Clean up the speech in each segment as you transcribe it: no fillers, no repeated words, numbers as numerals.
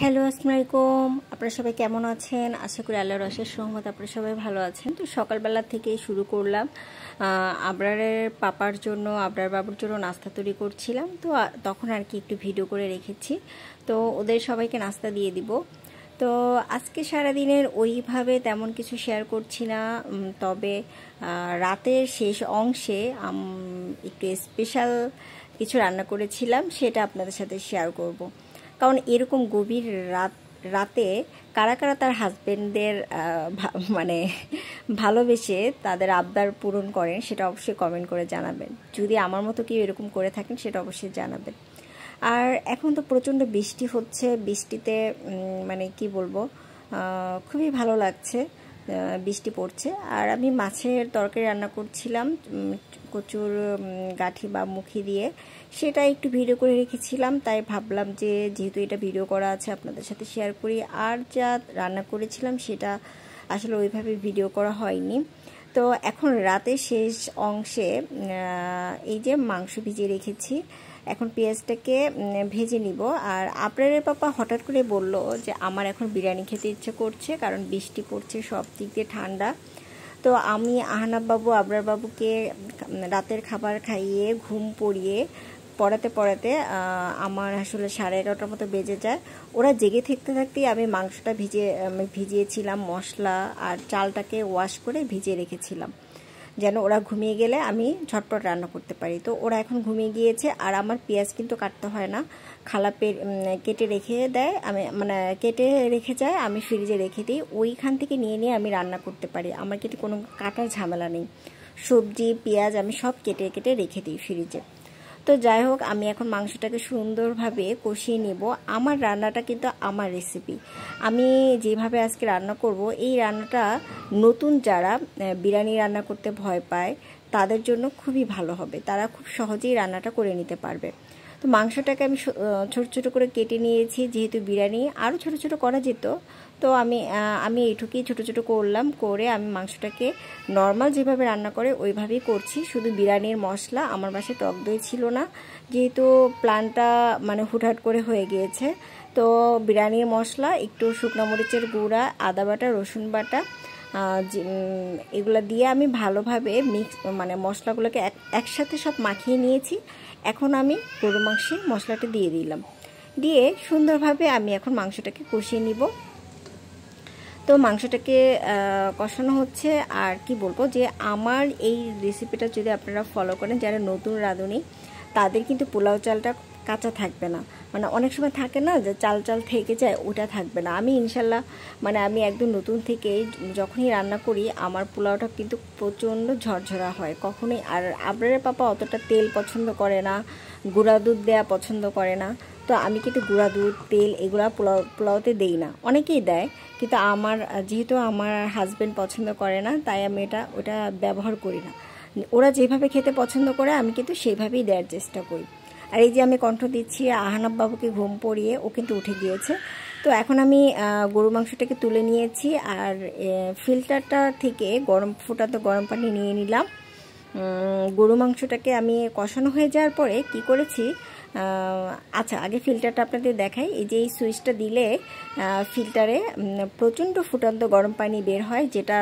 Hello, আসসালামু আলাইকুম। আপনারা সবাই কেমন আছেন? আশা করি আল্লাহর অশেষ রহমতে আপনারা সবাই ভালো আছেন। তো সকালবেলা থেকেই শুরু করলাম। আবরারের পাপার জন্য, আবরার বাবুর জন্য নাস্তা তৈরি করছিলাম। তো তখন আর কি একটু ভিডিও করে রেখেছি। তো ওদের সবাইকে নাস্তা দিয়ে দিব। তো আজকে সারাদিনের ওইভাবে তেমন কিছু শেয়ার করছি না, তবে রাতের শেষ অংশে একটু স্পেশাল কিছু রান্না করেছিলাম, সেটা আপনাদের সাথে শেয়ার করব। কারণ এরকম গভীর রাতে কারা কারা তার হাজবেন্ডদের মানে ভালোবেসে তাদের আবদার পূরণ করেন, সেটা অবশ্যই কমেন্ট করে জানাবেন। যদি আমার মতো কেউ এরকম করে থাকেন সেটা অবশ্যই জানাবেন। আর এখন তো প্রচণ্ড বৃষ্টি হচ্ছে, বৃষ্টিতে মানে কি বলবো, খুবই ভালো লাগছে, বৃষ্টি পড়ছে। আর আমি মাছের তরকারি রান্না করছিলাম কচুর গাঠি বা মুখি দিয়ে, সেটা একটু ভিডিও করে রেখেছিলাম। তাই ভাবলাম যে যেহেতু এটা ভিডিও করা আছে আপনাদের সাথে শেয়ার করি। আর যা রান্না করেছিলাম সেটা আসলে ওইভাবে ভিডিও করা হয়নি। তো এখন রাতের শেষ অংশে এই যে মাংস ভিজিয়ে রেখেছি, এখন পেঁয়াজটাকে ভেজে নিব। আর আবরারের পাপা হঠাৎ করে বলল যে আমার এখন বিরিয়ানি খেতে ইচ্ছে করছে, কারণ বৃষ্টি পড়ছে, সব দিক দিয়ে ঠান্ডা। তো আমি আহনাব বাবু, আবরার বাবুকে রাতের খাবার খাইয়ে ঘুম পড়াতে আমার আসলে 11:30টার মতো বেজে যায়। ওরা জেগে থাকতে থাকতেই আমি মাংসটা ভিজিয়েছিলাম, মশলা আর চালটাকে ওয়াশ করে ভিজিয়ে রেখেছিলাম, যেন ওরা ঘুমিয়ে গেলে আমি ঝটপট রান্না করতে পারি। তো ওরা এখন ঘুমিয়ে গিয়েছে। আর আমার পেঁয়াজ কিন্তু কাটতে হয় না, খালা কেটে রেখে দেয়, আমি মানে কেটে রেখে যায়, আমি ফ্রিজে রেখে দিই। ওইখান থেকে নিয়ে নিয়ে আমি রান্না করতে পারি, আমার কিন্তু কোনো কাটার ঝামেলা নেই। সবজি পেঁয়াজ আমি সব কেটে কেটে রেখে দিই ফ্রিজে। তো যাই হোক, আমি এখন মাংসটাকে সুন্দরভাবে কষিয়ে নেব। আমার রান্নাটা কিন্তু আমার রেসিপি, আমি যেভাবে আজকে রান্না করব, এই রান্নাটা নতুন যারা বিরিয়ানি রান্না করতে ভয় পায় তাদের জন্য খুবই ভালো হবে, তারা খুব সহজেই রান্নাটা করে নিতে পারবে। তো মাংসটাকে আমি ছোট ছোট করে কেটে নিয়েছি, যেহেতু বিরিয়ানি আরও ছোট ছোট করা যেত। তো আমি এইটুকুই ছোট ছোট করলাম, করে আমি মাংসটাকে নর্মাল যেভাবে রান্না করে ওইভাবেই করছি। শুধু বিরিয়ানির মশলা, আমার বাসায় টক দই ছিল না, যেহেতু প্ল্যানটা মানে হুটহাট করে হয়ে গিয়েছে। তো বিরিয়ানির মশলা, একটু শুকনো মরিচের গুঁড়া, আদা বাটা, রসুন বাটা, এগুলো দিয়ে আমি ভালোভাবে মানে মশলাগুলোকে একসাথে সব মাখিয়ে নিয়েছি। এখন আমি গরু মাংসে মশলাটা দিয়ে দিলাম, দিয়ে সুন্দরভাবে আমি এখন মাংসটাকে কষিয়ে নিব। তো মাংসটাকে কষানো হচ্ছে। আর কি বলবো, যে আমার এই রেসিপিটা যদি আপনারা ফলো করেন, যারা নতুন রাঁধুনি, তাদের কিন্তু পোলাও চালটা কাঁচা থাকবে না। মানে অনেক সময় থাকে না যে চাল চাল থেকে যায়, ওটা থাকবে না। আমি ইনশাল্লাহ মানে আমি একদম নতুন থেকেই যখনই রান্না করি আমার পোলাওটা কিন্তু প্রচণ্ড ঝরঝরা হয় কখনোই। আর আবরারের পাপা অতটা তেল পছন্দ করে না, গুঁড়া দুধ দেয়া পছন্দ করে না। তো আমি কিন্তু গুঁড়া দুধ, তেল এগুলো পোলাওতে দেই না, অনেকেই দেয়, কিন্তু যেহেতু আমার হাজব্যান্ড পছন্দ করে না, তাই আমি ওটা ব্যবহার করি না। ওরা যেভাবে খেতে পছন্দ করে আমি কিন্তু সেইভাবেই দেওয়ার চেষ্টা করি। আর এই যে আমি কণ্ঠ দিচ্ছি আহনাব বাবুকে ঘুম পড়িয়ে, ও কিন্তু উঠে গিয়েছে। তো এখন আমি গরু মাংসটাকে তুলে নিয়েছি, আর ফিল্টারটা থেকে ফুটাতে গরম পানি নিয়ে নিলাম। গরু মাংসটাকে আমি কষানো হয়ে যাওয়ার পরে কি করেছি, আচ্ছা আগে ফিল্টারটা আপনাদের দেখাই। এই যে এই সুইচটা দিলে ফিল্টারে প্রচণ্ড ফুটন্ত গরম পানি বের হয়, যেটা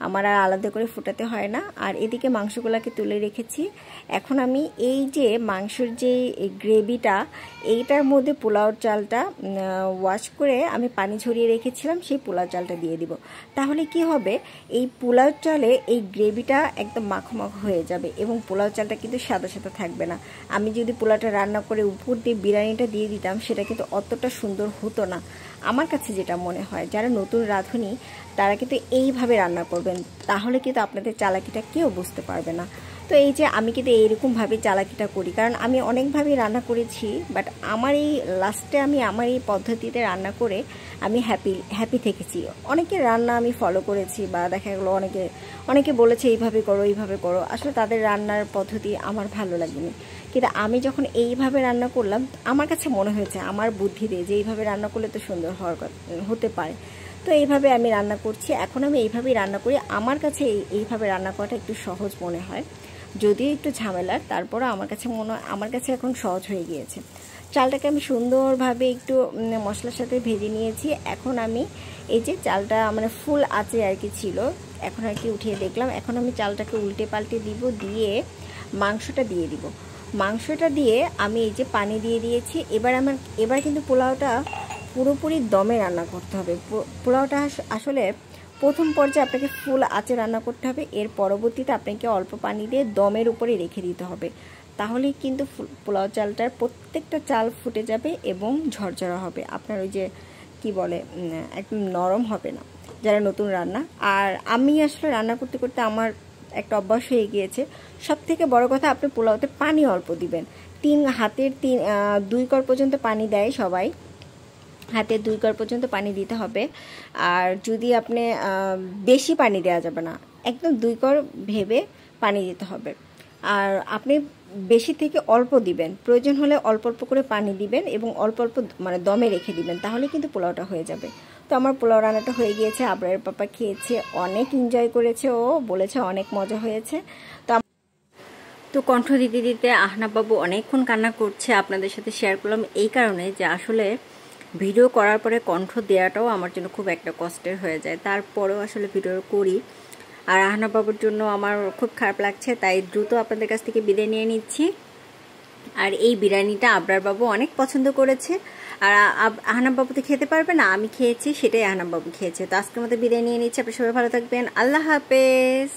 আমার আর আলাদা করে ফুটাতে হয় না। আর এদিকে মাংসগুলোকে তুলে রেখেছি। এখন আমি এই যে মাংসের যে গ্রেভিটা, এইটার মধ্যে পোলাওর চালটা ওয়াশ করে আমি পানি ঝরিয়ে রেখেছিলাম, সেই পোলাও চালটা দিয়ে দিব। তাহলে কি হবে, এই পোলাও চালে এই গ্রেভিটা একদম মাখো মাখো হয়ে যাবে, এবং পোলাও চালটা কিন্তু সাদা সাদা থাকবে না। আমি যদি পোলাওটা রান্না করে উপর দিয়ে বিরিয়ানিটা দিয়ে দিতাম, সেটা কিন্তু অতটা সুন্দর হতো না। আমার কাছে যেটা মনে হয়, যারা নতুন রাঁধুনি তারা কিন্তু এইভাবে রান্না করবেন, তাহলে কিন্তু আপনাদের চালাকিটা কেউ বুঝতে পারবে না। তো এই যে আমি কিন্তু এইরকমভাবে চালাকিটা করি, কারণ আমি অনেকভাবেই রান্না করেছি, বাট আমার এই লাস্টে আমি আমার এই পদ্ধতিতে রান্না করে আমি হ্যাপি থেকেছি। অনেকের রান্না আমি ফলো করেছি, বা দেখা গেলো অনেকে বলেছে এইভাবে করো, আসলে তাদের রান্নার পদ্ধতি আমার ভালো লাগেনি। কিন্তু আমি যখন এইভাবে রান্না করলাম, আমার কাছে মনে হয়েছে আমার বুদ্ধিতে যে এইভাবে রান্না করলে তো সুন্দর হতে পারে। তো এইভাবে আমি রান্না করছি, এখন আমি এইভাবেই রান্না করি। আমার কাছে এইভাবে রান্না করাটা একটু সহজ মনে হয়, যদিও একটু ঝামেলার, তারপরও আমার কাছে এখন সহজ হয়ে গিয়েছে। চালটাকে আমি সুন্দরভাবে একটু মশলার সাথে ভেজে নিয়েছি। এখন আমি এই যে চালটা মানে ফুল আঁচে আর কি ছিল, এখন আর কি উঠিয়ে দেখলাম। এখন আমি চালটাকে উল্টে পাল্টে দিব, দিয়ে মাংসটা দিয়ে দিব। মাংসটা দিয়ে আমি এই যে পানি দিয়ে দিয়েছি। এবার কিন্তু পোলাওটা পুরোপুরি দমে রান্না করতে হবে। পোলাওটা আসলে প্রথম পর্যায়ে আপনাকে ফুল আঁচে রান্না করতে হবে, এর পরবর্তীতে আপনাকে অল্প পানি দিয়ে দমের উপরে রেখে দিতে হবে। তাহলেই কিন্তু পোলাও চালটার প্রত্যেকটা চাল ফুটে যাবে এবং ঝরঝরা হবে। আপনার ওই যে কি বলে একদম নরম হবে না যারা নতুন রান্না। আর আমি আসলে রান্না করতে করতে আমার একটা অভ্যাস হয়ে গিয়েছে। সব থেকে বড় কথা, আপনি পোলাওতে পানি অল্প দিবেন। হাতের 2 কড় পর্যন্ত পানি দেয় সবাই, হাতে 2 কড় পর্যন্ত পানি দিতে হবে। আর যদি আপনি বেশি পানি দেওয়া যাবে না, একদম 2 কড় ভেবে পানি দিতে হবে। আর আপনি বেশি থেকে অল্প দিবেন, প্রয়োজন হলে অল্প অল্প করে পানি দিবেন এবং অল্প অল্প মানে দমে রেখে দিবেন, তাহলে কিন্তু পোলাওটা হয়ে যাবে। তো আমার পোলাও রান্নাটা হয়ে গিয়েছে। আবরারের পাপা খেয়েছে, অনেক এনজয় করেছে, ও বলেছে অনেক মজা হয়েছে। তো কণ্ঠ দিতে দিতে আহনাব বাবু অনেকক্ষণ কান্না করছে। আপনাদের সাথে শেয়ার করলাম এই কারণে যে আসলে ভিডিও করার পরে কণ্ঠ দেওয়াটাও আমার জন্য খুব একটা কষ্টের হয়ে যায়, তারপরেও আসলে ভিডিও করি। আর আহনাব বাবুর জন্য আমার খুব খারাপ লাগছে, তাই দ্রুত আপনাদের কাছ থেকে বিদায় নিয়ে নিচ্ছি। আর এই বিরিয়ানিটা আবরার বাবু অনেক পছন্দ করেছে। আর আহনাব বাবু তো খেতে পারবে না, আমি খেয়েছি, সেটাই আহনাব বাবু খেয়েছে। তো আজকের মতো বিদায় নিয়ে নিচ্ছি। আপনারা সবাই ভালো থাকবেন, আল্লাহ হাফেজ।